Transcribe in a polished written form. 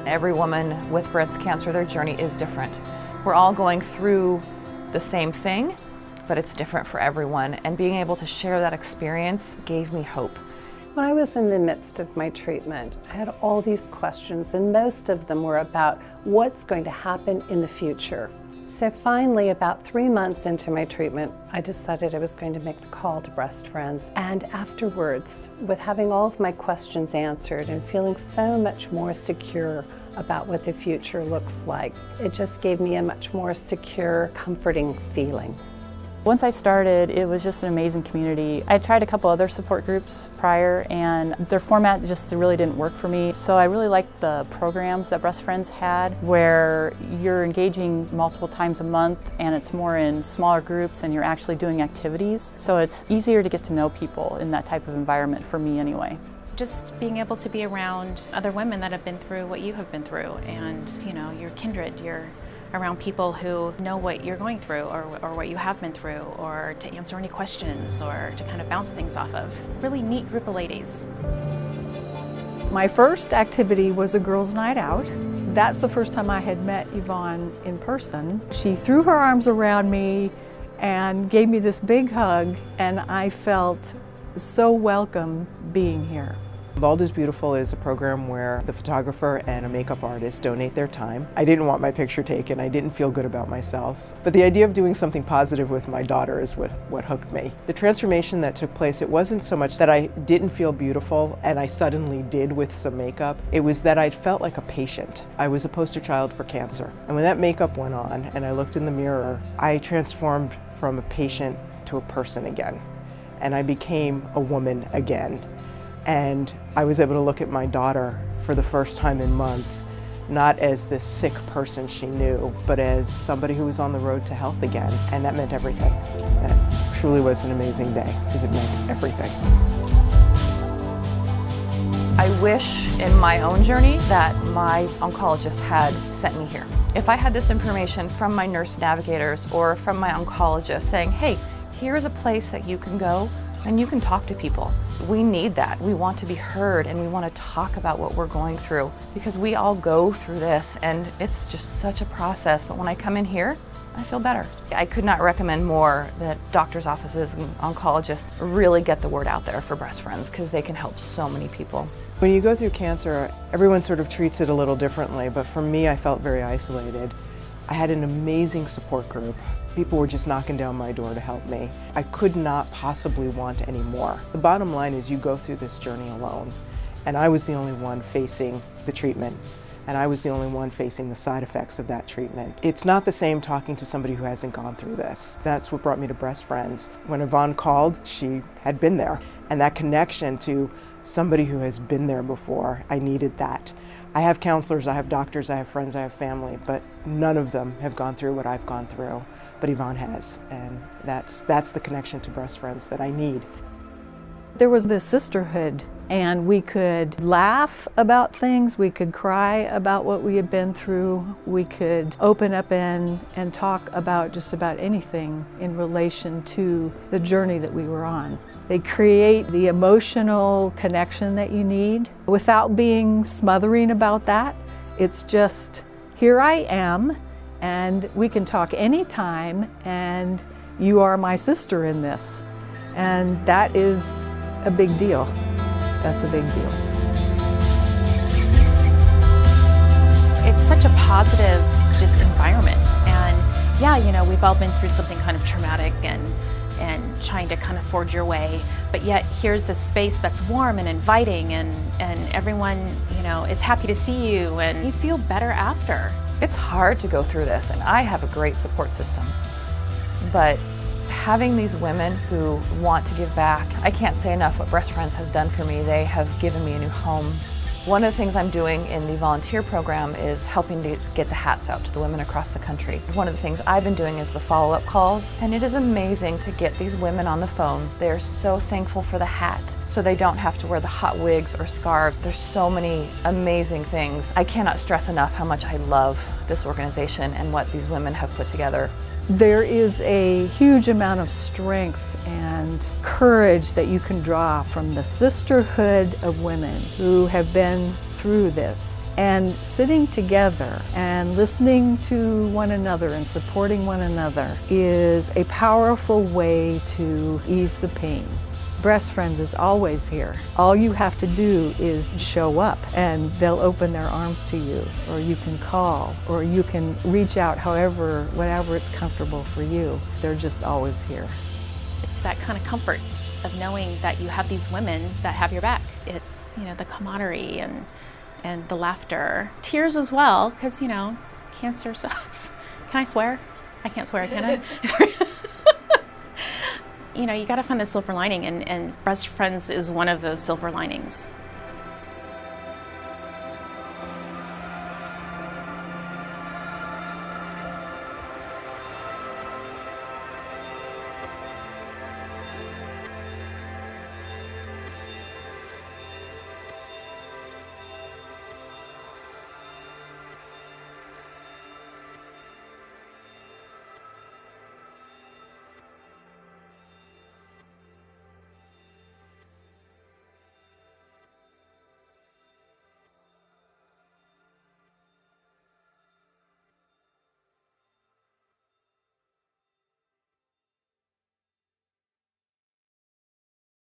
Every woman with breast cancer, their journey is different. We're all going through the same thing, but it's different for everyone, and being able to share that experience gave me hope. When I was in the midst of my treatment, I had all these questions, and most of them were about what's going to happen in the future. So finally, about 3 months into my treatment, I decided I was going to make the call to Breast Friends. And afterwards, with having all of my questions answered and feeling so much more secure about what the future looks like, it just gave me a much more secure, comforting feeling. Once I started, it was just an amazing community. I tried a couple other support groups prior, and their format just really didn't work for me. So I really liked the programs that Breast Friends had, where you're engaging multiple times a month and it's more in smaller groups and you're actually doing activities. So it's easier to get to know people in that type of environment, for me anyway. Just being able to be around other women that have been through what you have been through, and you're kindred, you're around people who know what you're going through or what you have been through, or to answer any questions or to kind of bounce things off of. Really neat group of ladies. My first activity was a girls' night out. That's the first time I had met Yvonne in person. She threw her arms around me and gave me this big hug, and I felt so welcome being here. Bald is Beautiful is a program where the photographer and a makeup artist donate their time. I didn't want my picture taken. I didn't feel good about myself. But the idea of doing something positive with my daughter is what hooked me. The transformation that took place, it wasn't so much that I didn't feel beautiful and I suddenly did with some makeup. It was that I felt like a patient. I was a poster child for cancer. And when that makeup went on and I looked in the mirror, I transformed from a patient to a person again. And I became a woman again. And I was able to look at my daughter for the first time in months, not as this sick person she knew, but as somebody who was on the road to health again. And that meant everything. That truly was an amazing day, because it meant everything. I wish in my own journey that my oncologist had sent me here. If I had this information from my nurse navigators or from my oncologist saying, hey, here's a place that you can go and you can talk to people. We need that. We want to be heard, and we want to talk about what we're going through, because we all go through this and it's just such a process. But when I come in here, I feel better. I could not recommend more that doctors' offices and oncologists really get the word out there for Breast Friends, because they can help so many people. When you go through cancer, everyone sort of treats it a little differently, but for me, I felt very isolated. I had an amazing support group. People were just knocking down my door to help me. I could not possibly want any more. The bottom line is you go through this journey alone, and I was the only one facing the treatment, and I was the only one facing the side effects of that treatment. It's not the same talking to somebody who hasn't gone through this. That's what brought me to Breast Friends. When Yvonne called, she had been there, and that connection to somebody who has been there before, I needed that. I have counselors, I have doctors, I have friends, I have family, but none of them have gone through what I've gone through. But Yvonne has, and that's the connection to Breast Friends that I need. There was this sisterhood, and we could laugh about things, we could cry about what we had been through, we could open up and talk about just about anything in relation to the journey that we were on. They create the emotional connection that you need without being smothering about that. It's just, here I am, and we can talk anytime, and you are my sister in this. And that is a big deal. That's a big deal. It's such a positive just environment. And yeah, we've all been through something kind of traumatic and trying to kind of forge your way. But yet here's this space that's warm and inviting, and everyone, is happy to see you, and you feel better after. It's hard to go through this, and I have a great support system. But having these women who want to give back, I can't say enough what Breast Friends has done for me. They have given me a new home. One of the things I'm doing in the volunteer program is helping to get the hats out to the women across the country. One of the things I've been doing is the follow-up calls, and it is amazing to get these women on the phone. They're so thankful for the hat, so they don't have to wear the hot wigs or scarves. There's so many amazing things. I cannot stress enough how much I love this organization and what these women have put together. There is a huge amount of strength and courage that you can draw from the sisterhood of women who have been through this. And sitting together and listening to one another and supporting one another is a powerful way to ease the pain. Breast Friends is always here. All you have to do is show up and they'll open their arms to you, or you can call, or you can reach out whatever it's comfortable for you. They're just always here. It's that kind of comfort of knowing that you have these women that have your back. It's, the camaraderie and the laughter. Tears as well, because, cancer sucks. Can I swear? I can't swear, can I? You got to find the silver lining, and Breast Friends is one of those silver linings.